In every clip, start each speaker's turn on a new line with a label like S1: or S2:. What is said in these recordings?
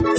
S1: आपण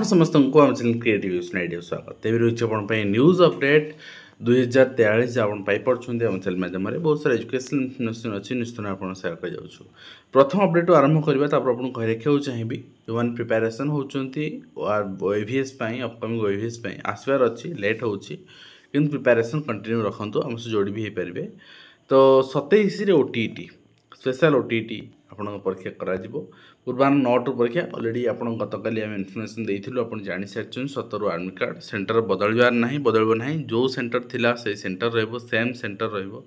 S1: समस्त को आम चैनल क्रिएटिव आइडिया स्वागत तेज रही आप न्यूज अपडेट 2043 आप पाइपे आम चैनल माध्यम बहुत सारा एजुकेशन इनफर्मेशन अच्छी निश्चित आप सेयार कर जाऊँ। प्रथम अपडेट आरंभ करवा आपको कही रखा चाहिए जो मैंने प्रिपेरेसन होती ओएवीएस अपकमिंग ओएवीएस आसबार अच्छी लेट हो प्रिपेरेसन कंटिन्यू रखु आम से जोड़ी भी हो पारे। तो 27 ओटीटी स्पेशल ओटीटी आपण परीक्षा करा पूर्वाह्न 9 परीक्षा अलरेडी आप गतकाली आम इनफर्मेशन देइथिलु आप जानि सारिछन 17 एडमिट कार्ड सेंटर बदलबार नहीं बदलबो नहीं जो सेंटर थिला से सेंटर रहबो सेम सेंटर रहबो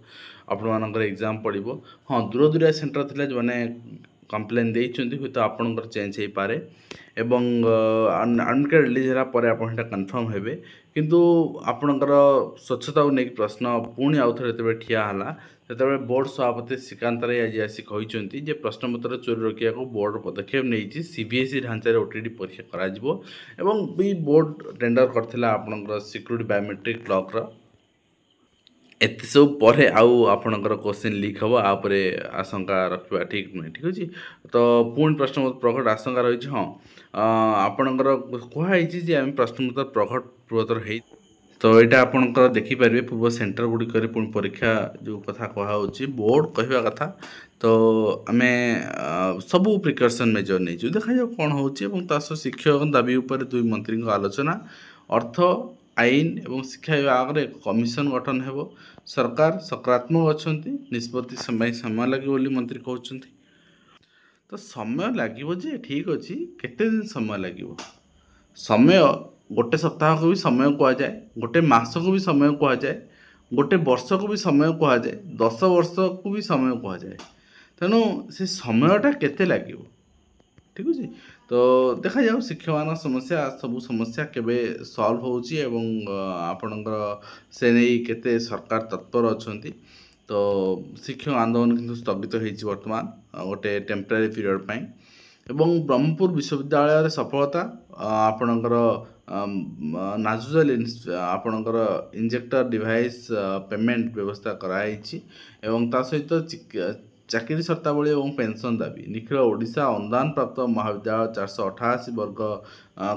S1: आपण मानकर एग्जाम पड़िबो। हाँ दूर दूरिया सेंटर थिला जो माने कंप्लेन देइछन्ती हुई तो आपनकर चेंज हो पारे एवं एडमिट कार्ड रिलीज होला परे आपण हेटा कंफर्म हेबे किंतु आपनकर स्वच्छता को लेकिन प्रश्न पुणी आउ थे जो ठिया होला सेतबे बोर्ड सभापति श्रीकांत राय आज आसी कहते जे प्रश्नपत्र चोरी रोकिया को बोर्ड पदक्षेप नहीं सीबीएसई ढांचार ओटीटी परीक्षा करा एवं भी बोर्ड टेंडर करथिला आपनकर सिक्योरिटी बायोमेट्रिक क्लॉक एत सब पर आपणकर क्वेश्चन लीक हम आपरे आशंका रखा ठीक नुहे ठीक अच्छे। तो पुणी प्रश्नपत्र प्रकट आशंका रही हाँ आपणकर कहुई आम प्रश्नपत्र प्रकट पूर्वतर है तो यहाँ आपंकर देखिपारे पूर्व सेंटर गुड़िक पुणी परीक्षा जो कथा कहुच्छी बोर्ड कहवा कथा तो आम सबू प्रिकसन मेजर नहीं देखा जाओ कौन हो शिक्षक दाबी उपर दुई मंत्री आलोचना अर्थ आईन एवं शिक्षा विभाग में एक कमिशन गठन हो सरकार सकारात्मक अच्छा निष्पत्ति समय लगे मंत्री कहते तो समय लगे ठीक अच्छे केते दिन समय लगे समय गोटे सप्ताह को भी समय कहुए गोटे मास को भी समय कहुए गोटे वर्ष को भी समय कहुए 10 वर्ष को भी समय कहुए तेणु से समयटा केते लगे ठीक अच्छे। तो देखा जाओ शिक्षक मान समस्या सबू समस्या केबे सॉल्व होची एवं आपणकर से नहीं केते सरकार तत्पर अच्छी। तो शिक्षक आंदोलन किंतु स्थगित होती वर्तमान गोटे टेम्परारी पीरियड पाई एवं ब्रह्मपुर विश्वविद्यालय सफलता आपणकर नाजुजल आपणकर इंजेक्टर डिवाइस पेमेंट व्यवस्था कराई एवं ता सहित चाकरी शर्तावली और पेंशन दाबी निखिल ओडिशा अनुदान प्राप्त महाविद्यालय 488 वर्ग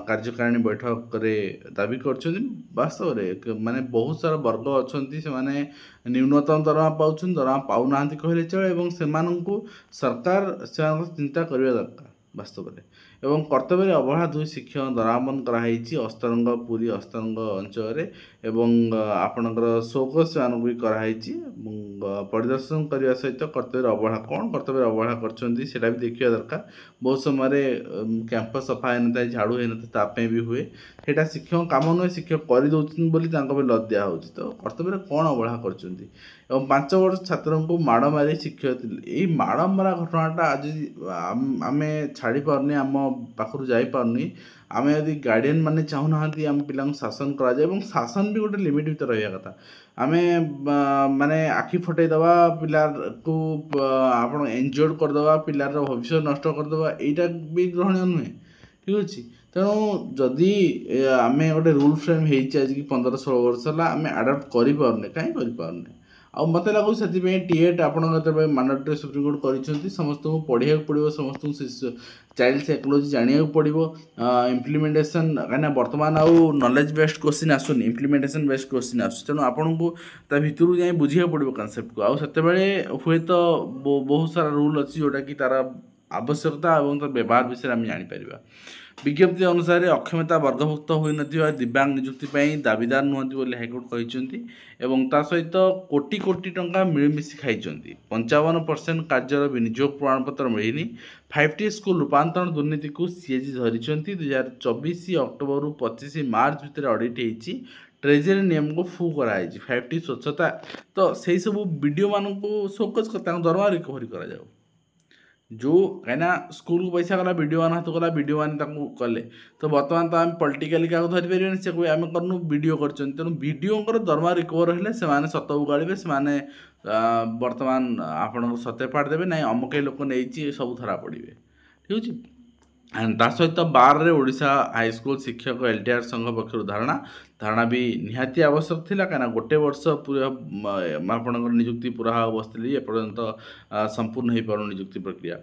S1: कार्यकारिणी बैठक रे दाबी कर वास्तव में माने बहुत सारा वर्ग अच्छा से माने न्यूनतम दरमा पाउछन दरमा पाऊना कहले चले सरकार से चिंता करने दरकार वास्तव में एवं कर्तव्य अवहेला 2 शिक्षक दराबंद कराई अस्तरंग पुरी अस्तरंग अंचल एवं आपणकर शोकस भी कराई परिदर्शन करने सहित कर्तव्य अवहेला कौन कर्तव्य अवहेला कर देखा दरकार बहुत समय कैंपस सफा होता है झाड़ू होता भी हुए सेटा शिक्षक काम नुहे शिक्षक करदे लद दिया तो कर्तव्य कौन अवहेला कर 5 वर्ष छात्र को माड़ मारी शिक्षक यही माड़ मारा घटनाटा आज आम छाड़ी पारनी आम पाखु जापारनी आम यदि गार्डियन मैंने चाहूना आम पिला शासन करा शासन भी गोटे लिमिट भर रहा कथा आम माने आखि फटेदवा पिला को आप एंजोर्ड करदे पिलार भविष्य नष्ट करदे यहाँ भी ग्रहणीय नुहे ठीक अच्छे। तेणु जदि आम गोटे रूल फ्रेम आज कि 15-16 वर्ष है आम आडप्ट करें कहीं करें आ मत लगुच से टीएट आप मांडेटरी सुप्रीमकोर्ट कर समस्त को पढ़ा पड़ो समस्त चाइल्ड साइकोलॉजी जाना पड़ो इम्प्लीमेंटेशन कहीं बर्तमान आउ नॉलेज बेस्ड क्वेश्चन आसुनी इम्प्लीमेंटेशन बेस्ड क्वेश्चन आस तेणु आपको भितर जाए बुझा पड़ो कनसेप्ट को आते हुए तो बहुत सारा रूल अच्छी जोटा कि तार आवश्यकता और तार व्यवहार विषय में जापर विज्ञप्ति अनुसार अक्षमता वर्गभुक्त होना दिव्यांग नियुक्ति दाबीदार नुहति बोली हाइकोर्ट कहते सहित कोटी कोटी टंका मिलमिशी खाई 55% कार्यर विनियोग प्रमाणपत्र मिलनी 5T स्कूल रूपांतरण दुर्नीति को सीएजी धरी 2024 अक्टोबर 25 मार्च भितर ऑडिट होती ट्रेजरी नियम को फू कराई 5T स्वच्छता तो से सब वीडियो मान को शोकस दरमा रिकवरी करा जो कहीं स्कूल को पैसा गला वीडियो मान हाथ गला वीडियो मान कले तो बर्तमान तो आम पॉलिटिकली क्या धरी पारे से कोई आम करनु वीडियो कर तेणु वीडियो दरमा रिकवर हेले से सत उगाड़े से बर्तमान आपण सत्य पाठ देवे ना अमुक लोक नहीं सब धरा पड़े ठीक अच्छे। एंड ता सहित बार रे ओडिशा हाईस्कूल शिक्षक एलटीआर संघ पक्षर धारणा भी निहाती आवश्यक थिला काना गोटे वर्ष पूरा आपणकर नियुक्ति पूरा बसली एपर्यंत संपूर्ण हो पार नियुक्ति प्रक्रिया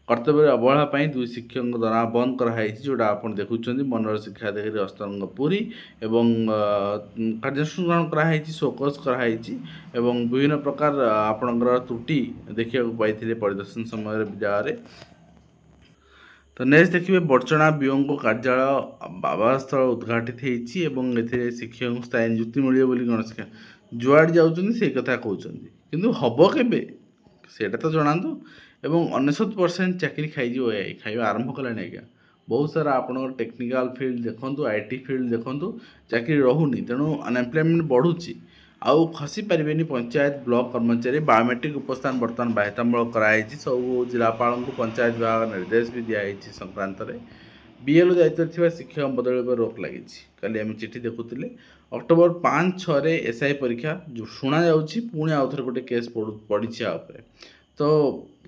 S1: कर्तव्य अवहेला दुई शिक्षक द्वारा बंद कराई जोटा आप देखुं मनोहर शिक्षा अधिकारी अस्तरंग पुरी एवं कार्यानुष्ठान ग्रहण कराई शोकस कराई एवं विभिन्न प्रकार आपणकर त्रुटि देखा पाई परिदर्शन समय विद्यालय। तो नेक्स्ट देखिए बड़चना बीओ कार्यालय आवासस्थल उद्घाटित होती शिक्षक स्थायी नियुक्ति मिले गणशिक्षा जुआड़ जाऊँ से कथा कहते कि हम के सेटा तो जनातु एवं 99% चाकरी खाई खाଇବା आरंभ कलानी आज्ञा बहुत सारा आप टेक्निकल फील्ड देखूँ आईटी फील्ड देखूँ चाकरी रोनी तेणु अनएम्प्लॉयमेंट बढ़ुची आउ खसी पारे पंचायत ब्लॉक कर्मचारी बायोमेट्रिक उपस्थान बर्तमान बाध्यतामूलक कराई सब जिलापाल को पंचायत विभाग निर्देश भी दिखाई संक्रांत में बीएलओ दायित्व शिक्षक बदल रोक लगी कल आम चिठी देखुले अक्टोबर 5-6 एसआई परीक्षा जो शुणा जाऊँगी पुणी आउ थे गोटे केस पड़ी तो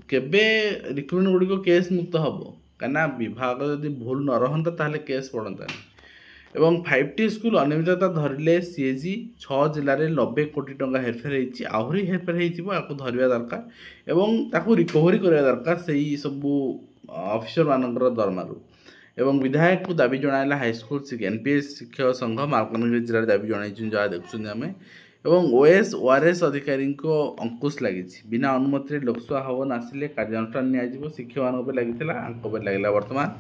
S1: केबे रिक्रुटमेंट गुड़िक केस मुक्त हम कहीं विभाग जदि भूल न रहा ताहले केस पड़ता एवं 5T स्कूल अनियमितता धरले सीएजी 6 जिले में 90 कोटी टंका हेरफेर होती आहरी हेरफेर हो धरवा दरकार एवं ताकू रिकवरी करवा दरकार से सब ऑफिसर मानकर दरमारू एवं विधायक को दाबी जनाइला हाईस्कूल एनपीएस शिक्षक संघ मालकानगिरी जिले दाबी जन जहाँ देखुं आम एवं ओएस ओआरएस अधिकारी को अंकुश लगी बिना अनुमति लोकसभा हवन आसिले कार्यानुष्ठान निया शिक्षक मान लगी लगला वर्तमान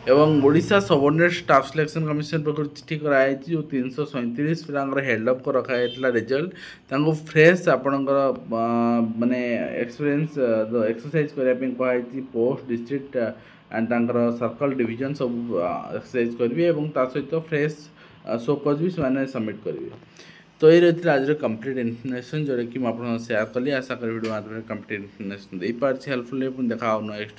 S1: एवं Odisha subordinate staff selection commission पक्ष चिठी कराई जो 337 पिला हेल्डअप को रखाई रिजल्ट फ्रेश आपणकर माने एक्सपीरियंस एक्सरसाइज करने कहुई post district and circle division सब एक्सरसाइज करेंगे सहित फ्रेश शोकज भी सबमिट करेंगे। तो ये रही आज कंप्लीट इनफर्मेशन जोटा कि मुझे शेयर कली आशा करी वीडियो माध्यम कंप्लीट इनफर्मेशन दे पार्टी हेल्पफुल देखा नेक्स्ट।